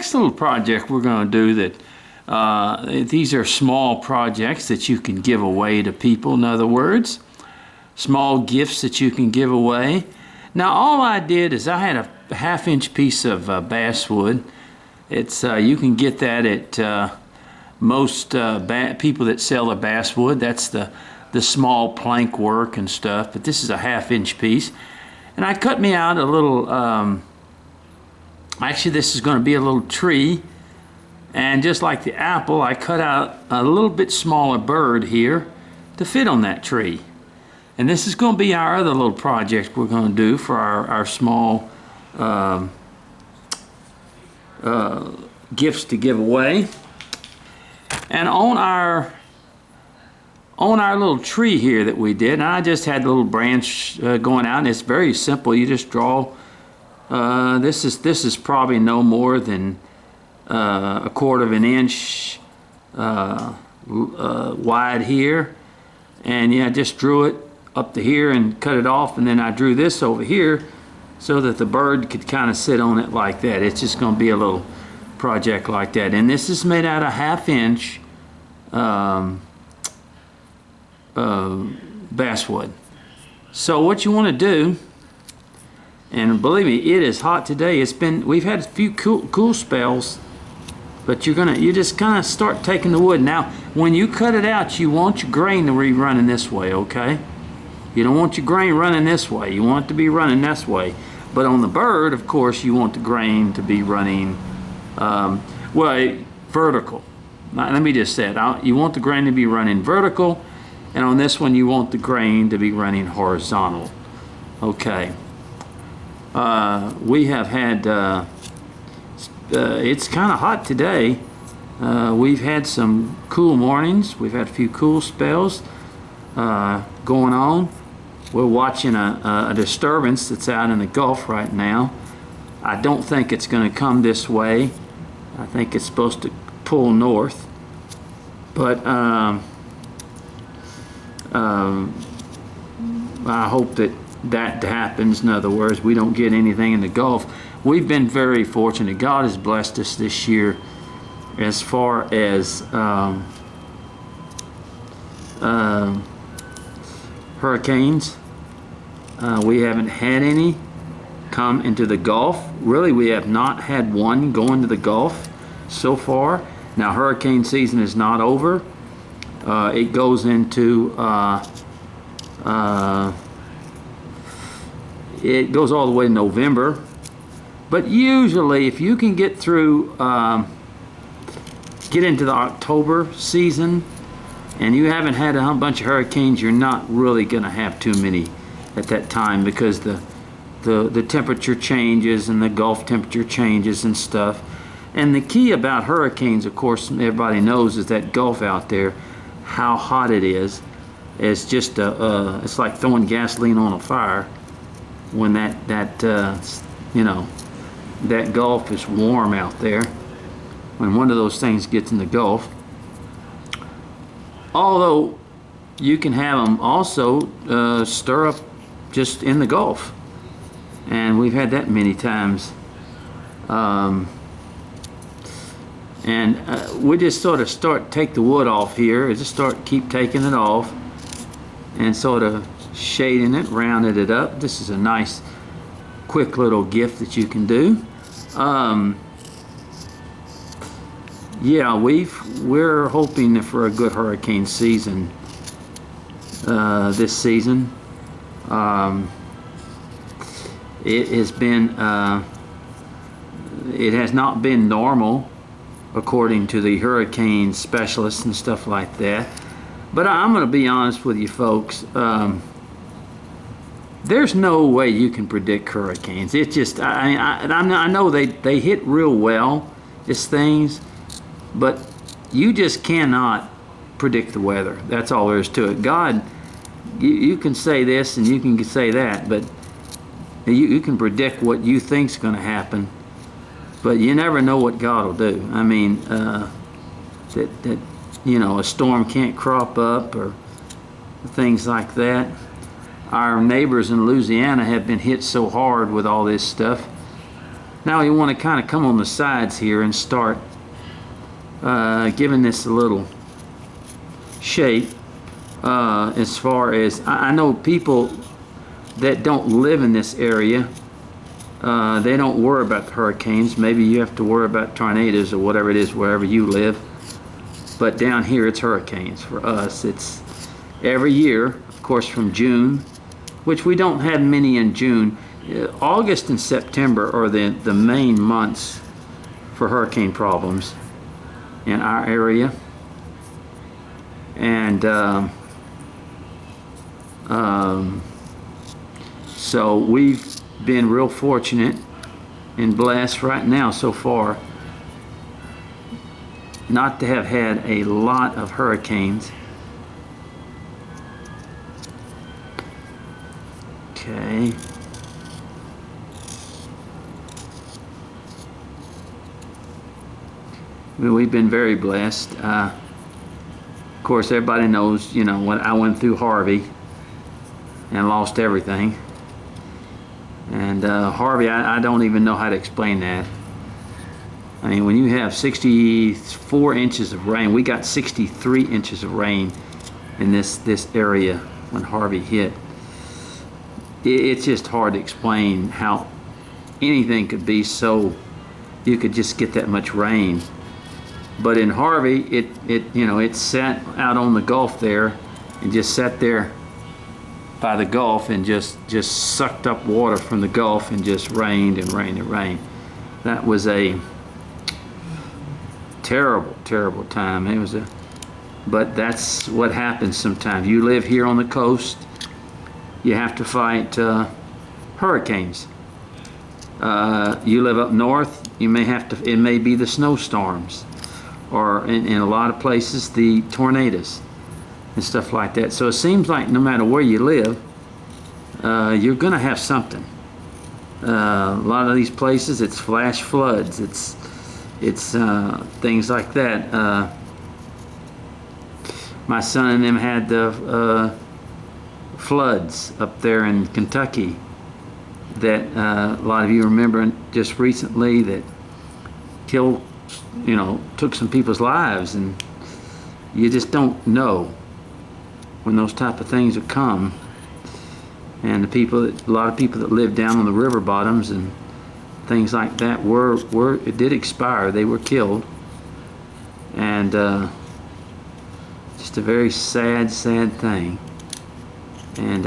next little project we're going to do these are small projects that you can give away to people. In other words, small gifts that you can give away. Now all I did is I had a half-inch piece of basswood. It's you can get that at most people that sell the basswood. That's the small plank work and stuff, but this is a half-inch piece. And I cut me out a little, actually this is going to be a little tree, and just like the apple, I cut out a little bit smaller bird here to fit on that tree. And this is going to be our other little project we're going to do for our small gifts to give away. And on our little tree here that we did, and I just had the little branch going out, and it's very simple. You just draw. This is probably no more than a quarter of an inch wide here, and yeah, I just drew it up to here and cut it off, and then I drew this over here so that the bird could kind of sit on it like that. It's just going to be a little project like that, and this is made out of half-inch basswood. So what you want to do, and believe me, it is hot today. We've had a few cool spells, but you just kind of start taking the wood. Now when you cut it out, you want your grain to be running this way, okay? You don't want your grain running this way. You want it to be running this way. But on the bird, of course, you want the grain to be running vertical. Now, let me just say it. You want the grain to be running vertical, and on this one you want the grain to be running horizontal. Okay. We have had, it's kind of hot today. We've had some cool mornings. We've had a few cool spells going on. We're watching a disturbance that's out in the Gulf right now. I don't think it's going to come this way. I think it's supposed to pull north. But I hope that happens. In other words, we don't get anything in the Gulf. We've been very fortunate. God has blessed us this year as far as hurricanes. We haven't had any come into the Gulf. Really, we have not had one go into the Gulf so far. Now, hurricane season is not over. It goes into it goes all the way to November. But usually, if you can get through, get into the October season, and you haven't had a bunch of hurricanes, you're not really going to have too many at that time, because the temperature changes and the Gulf temperature changes and stuff. And the key about hurricanes, of course, everybody knows, is that Gulf out there, how hot it is. It's just it's like throwing gasoline on a fire when that Gulf is warm out there. When one of those things gets in the Gulf. Although you can have them also stir up just in the Gulf, and we've had that many times. We just sort of take the wood off here, just keep taking it off and sort of shading it, rounding it up. This is a nice quick little gift that you can do. Yeah, we're hoping for a good hurricane season this season. It has not been normal according to the hurricane specialists and stuff like that. But I'm going to be honest with you folks. There's no way you can predict hurricanes. It's just, I know they hit real well, these things, but you just cannot predict the weather. That's all there is to it. God, you can say this and you can say that, but you can predict what you think's going to happen, but you never know what God will do. I mean, a storm can't crop up or things like that. Our neighbors in Louisiana have been hit so hard with all this stuff Now you want to kind of come on the sides here and start giving this a little shape. As far as I know, people that don't live in this area, they don't worry about the hurricanes. Maybe you have to worry about tornadoes or whatever it is wherever you live. But down here it's hurricanes. For us, it's every year, of course, from June, which we don't have many in June. August and September are the main months for hurricane problems in our area. And so we've been real fortunate and blessed right now so far not to have had a lot of hurricanes. Okay. Well, we've been very blessed. Of course, everybody knows, you know, when I went through Harvey and lost everything. And Harvey, I don't even know how to explain that. I mean, when you have 64 inches of rain, we got 63 inches of rain in this area when Harvey hit. It's just hard to explain how anything could be so, you could just get that much rain. But in Harvey, it sat out on the Gulf there and just sat there by the Gulf and just sucked up water from the Gulf and just rained and rained and rained. That was a terrible, terrible time. But that's what happens sometimes. You live here on the coast, you have to fight hurricanes. You live up north, you may have to. It may be the snowstorms, or in a lot of places the tornadoes and stuff like that. So it seems like no matter where you live, you're going to have something. A lot of these places, it's flash floods. It's things like that. My son and them had the floods up there in Kentucky that a lot of you remember just recently, that killed, took some people's lives. And you just don't know when those type of things would come. And a lot of people that live down on the river bottoms and things like that it did expire. They were killed. And just a very sad thing. And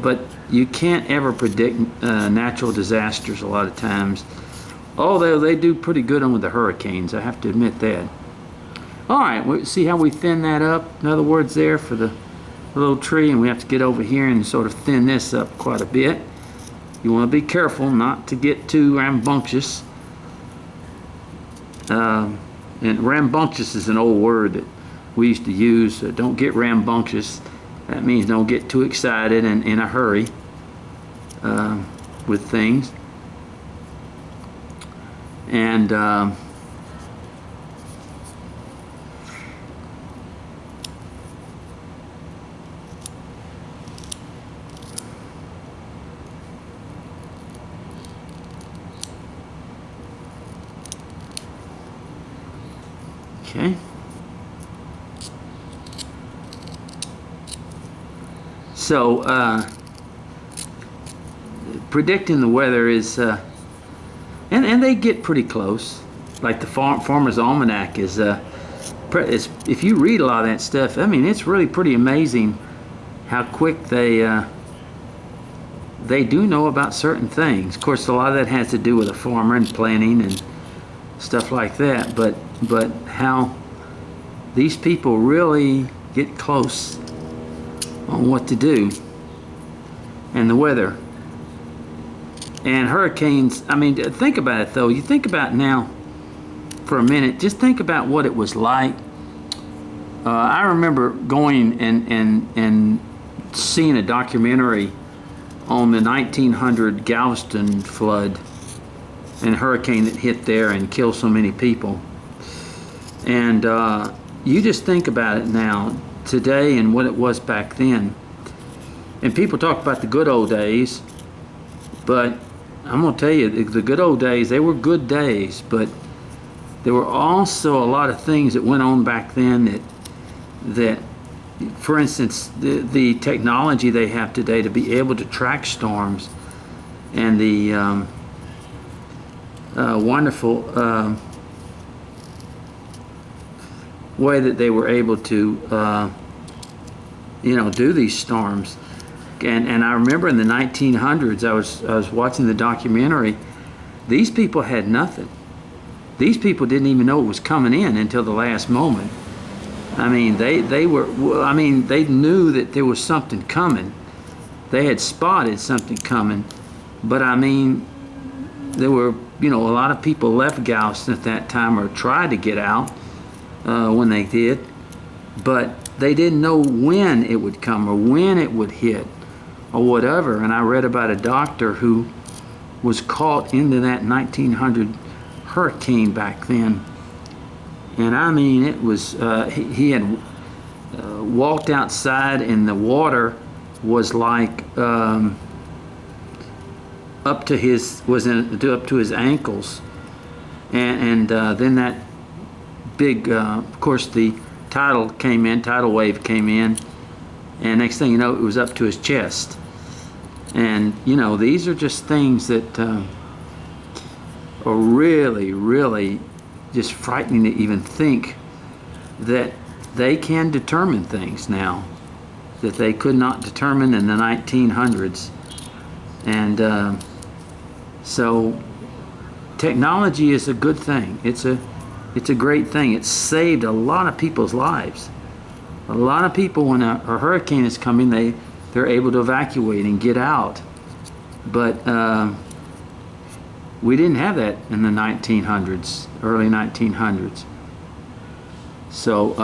but you can't ever predict natural disasters a lot of times. Although they do pretty good on with the hurricanes, I have to admit that. All right, we'll see how we thin that up. In other words, there for the little tree, and we have to get over here and sort of thin this up quite a bit. You want to be careful not to get too rambunctious. And rambunctious is an old word that we used to use. Don't get rambunctious. That means don't get too excited and in a hurry with things. And okay. So predicting the weather is, and they get pretty close. Like the Farmer's Almanac is, if you read a lot of that stuff, I mean, it's really pretty amazing how quick they do know about certain things. Of course, a lot of that has to do with a farmer and planning and stuff like that. But how these people really get close on what to do and the weather. And hurricanes, I mean, think about it though. You think about now for a minute, just think about what it was like. I remember going and seeing a documentary on the 1900 Galveston flood and hurricane that hit there and killed so many people. And you just think about it now, today, and what it was back then. And people talk about the good old days, but I'm gonna tell you, the good old days, they were good days, but there were also a lot of things that went on back then that for instance, the technology they have today to be able to track storms, and the wonderful way that they were able to do these storms. And I remember in the 1900s, I was watching the documentary. These people had nothing. These people didn't even know it was coming in until the last moment. I mean, they knew that there was something coming. They had spotted something coming, but I mean, there were, a lot of people left Galveston at that time or tried to get out when they did, but they didn't know when it would come or when it would hit or whatever. And I read about a doctor who was caught into that 1900 hurricane back then. And I mean, it was, he had walked outside and the water was like up to his ankles. And then that big, of course, the tidal wave came in, and next thing you know, it was up to his chest. And, these are just things that are really, really just frightening to even think that they can determine things now that they could not determine in the 1900s. And so technology is a good thing. It's a great thing. It's saved a lot of people's lives. A lot of people, when a hurricane is coming, they're able to evacuate and get out. But we didn't have that in the 1900s, early 1900s. So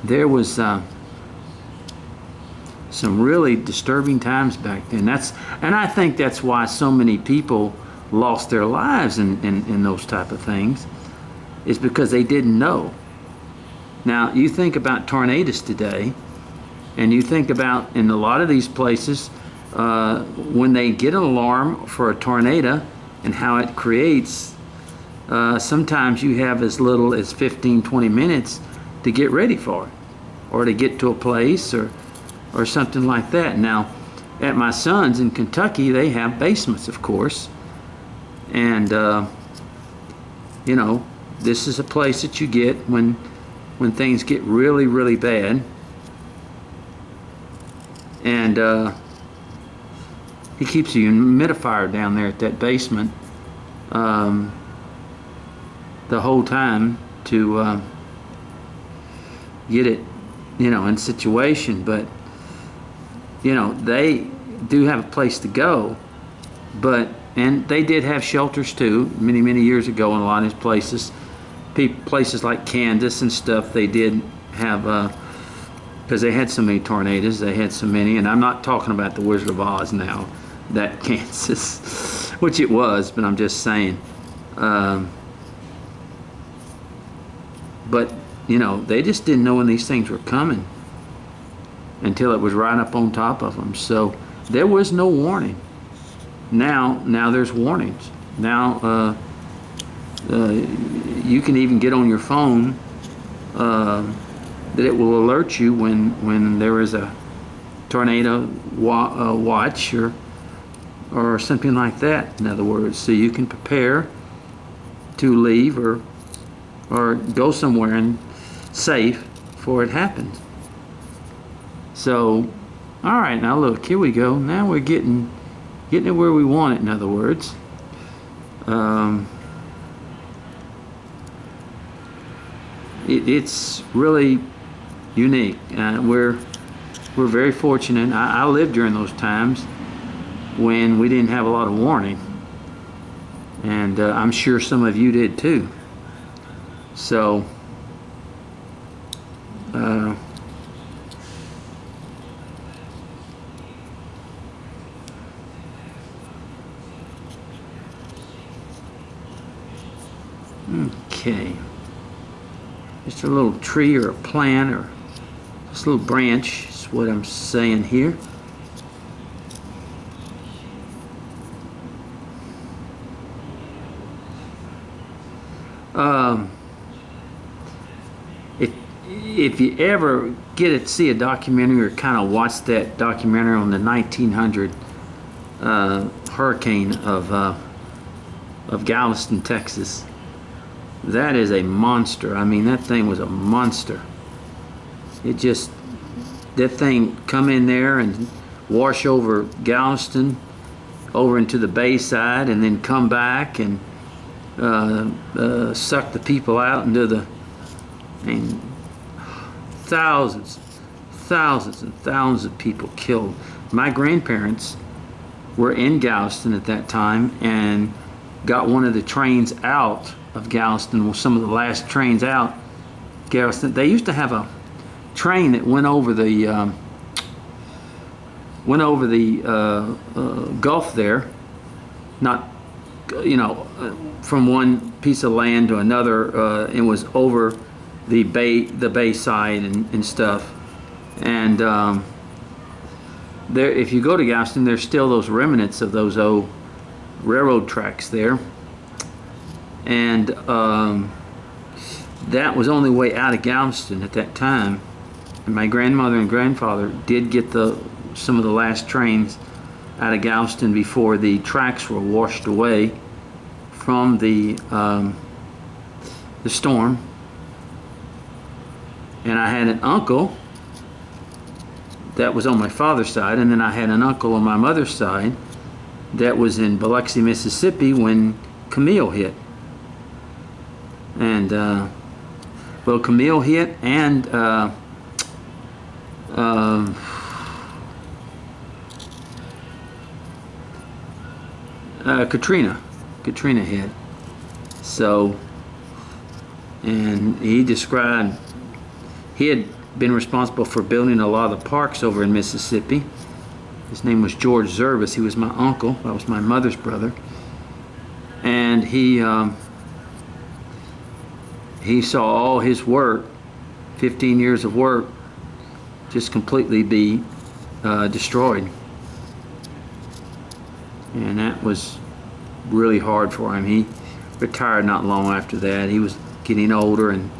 there was some really disturbing times back then. And I think that's why so many people lost their lives in those type of things, is because they didn't know. Now, you think about tornadoes today, and you think about in a lot of these places, when they get an alarm for a tornado and how it creates, sometimes you have as little as 15-20 minutes to get ready for it, or to get to a place, or something like that. Now, at my son's in Kentucky, they have basements, of course, and this is a place that you get when things get really, really bad. And he keeps a humidifier down there at that basement the whole time to get it, in situation. But they do have a place to go, and they did have shelters too many, many years ago in a lot of these places. Places like Kansas and stuff, they did have, because they had so many tornadoes, they had so many. And I'm not talking about the Wizard of Oz now, that Kansas, which it was, but I'm just saying. But they just didn't know when these things were coming until it was right up on top of them. So there was no warning. Now there's warnings. Now you can even get on your phone that it will alert you when there is a tornado watch or something like that, in other words, so you can prepare to leave or go somewhere and safe before it happens. So, all right, now look, here we go. Now we're getting it where we want it, in other words. It's really unique. We're very fortunate. I lived during those times when we didn't have a lot of warning, and I'm sure some of you did too. So okay, just a little tree or a plant or just a little branch is what I'm saying here. Um, if you ever get to see a documentary or kind of watch that documentary on the 1900 hurricane of Galveston, Texas, that is a monster. I mean, that thing was a monster. That thing come in there and wash over Galveston, over into the Bayside, and then come back and suck the people out into the, I mean, thousands and thousands of people killed. My grandparents were in Galveston at that time and got one of the trains out of Galveston, some of the last trains out Galveston. They used to have a train that went over the Gulf there, not, from one piece of land to another. It was over the Bayside and stuff. And there, if you go to Galveston, there's still those remnants of those old railroad tracks there. And that was the only way out of Galveston at that time. And my grandmother and grandfather did get some of the last trains out of Galveston before the tracks were washed away from the storm. And I had an uncle that was on my father's side, and then I had an uncle on my mother's side that was in Biloxi, Mississippi when Camille hit. And well, Camille hit, and Katrina hit. So, and he described, he had been responsible for building a lot of the parks over in Mississippi. His name was George Zervis. He was my uncle. That was my mother's brother. And he saw all his work, 15 years of work, just completely be destroyed. And that was really hard for him. He retired not long after that. He was getting older, and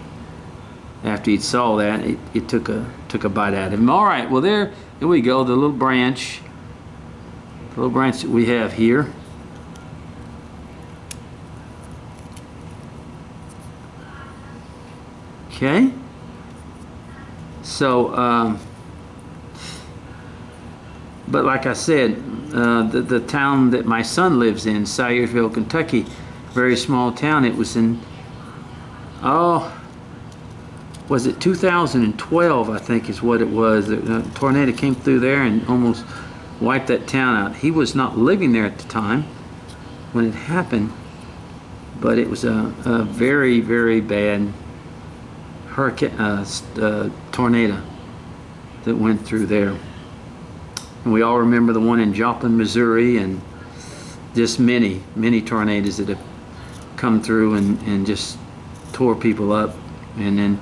after he saw that, it took a bite out of him. All right, well, here we go, the little branch that we have here. Okay, so but like I said, the town that my son lives in, Sayersville, Kentucky, very small town. It was in, was it 2012, I think is what it was. A tornado came through there and almost wiped that town out. He was not living there at the time when it happened, but it was a very, very bad hurricane, tornado that went through there. And we all remember the one in Joplin, Missouri, and just many, many tornadoes that have come through and just tore people up. And then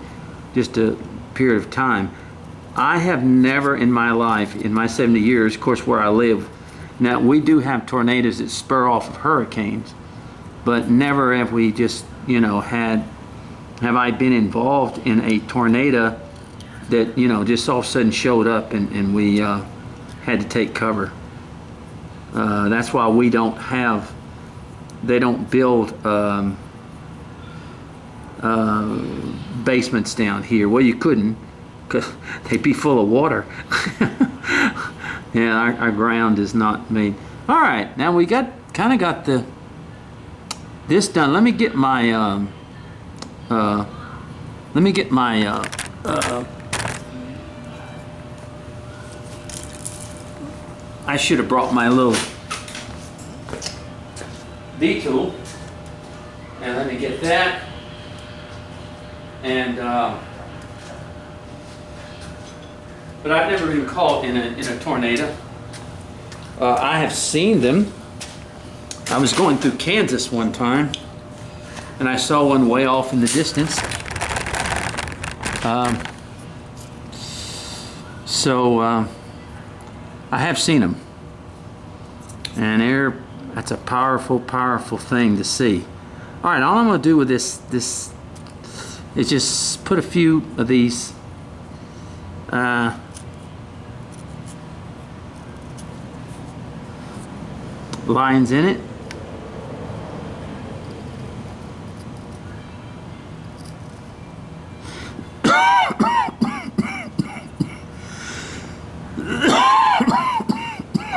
just a period of time. I have never in my life, in my 70 years, of course, where I live, now we do have tornadoes that spur off of hurricanes, but never have we just, have I been involved in a tornado that, just all of a sudden showed up and we had to take cover. That's why they don't build basements down here. Well, you couldn't, because they'd be full of water. Yeah, our ground is not made. All right, now we got this done. Let me get my I should have brought my little V-tool, and let me get that. And but I've never been caught in a tornado. I have seen them. I was going through Kansas one time, and I saw one way off in the distance. I have seen them, and that's a powerful, powerful thing to see. All right, all I'm going to do with this is just put a few of these lines in it.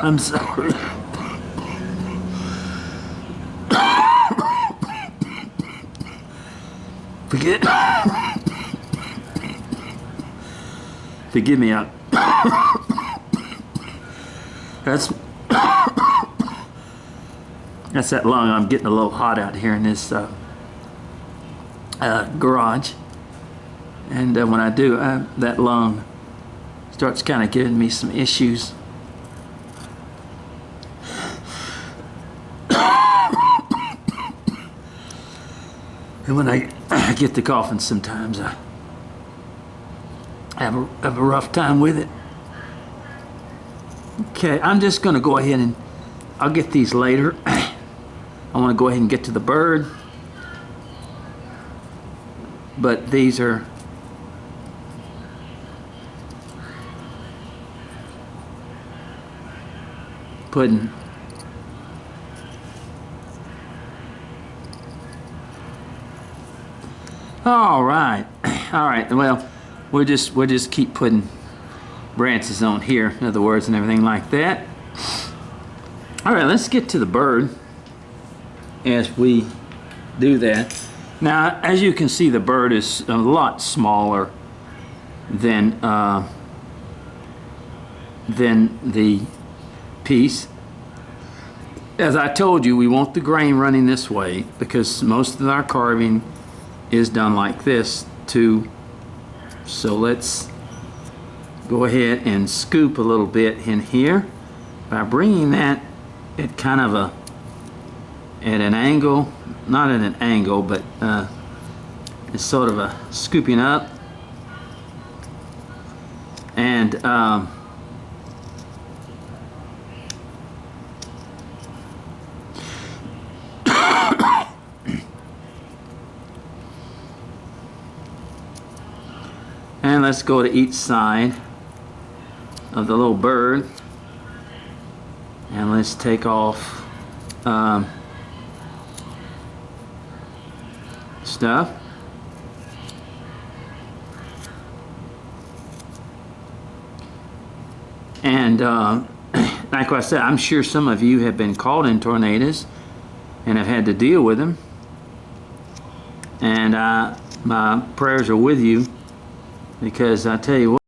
I'm sorry. Forgive me. That's that lung. I'm getting a little hot out here in this garage, and when I do, that lung starts kind of giving me some issues. And when I get the coughing, sometimes I have a rough time with it. Okay, I'm just going to go ahead and I'll get these later. I want to go ahead and get to the bird. But these are pudding. All right. Well, we'll just keep putting branches on here, in other words, and everything like that. All right, let's get to the bird as we do that. Now, as you can see, the bird is a lot smaller than the piece. As I told you, we want the grain running this way because most of our carving is done like this too. So let's go ahead and scoop a little bit in here by bringing that at kind of at an angle, not at an angle, but it's sort of a scooping up, and and let's go to each side of the little bird, and let's take off stuff. And like I said, I'm sure some of you have been caught in tornadoes and have had to deal with them, and my prayers are with you, because I tell you what,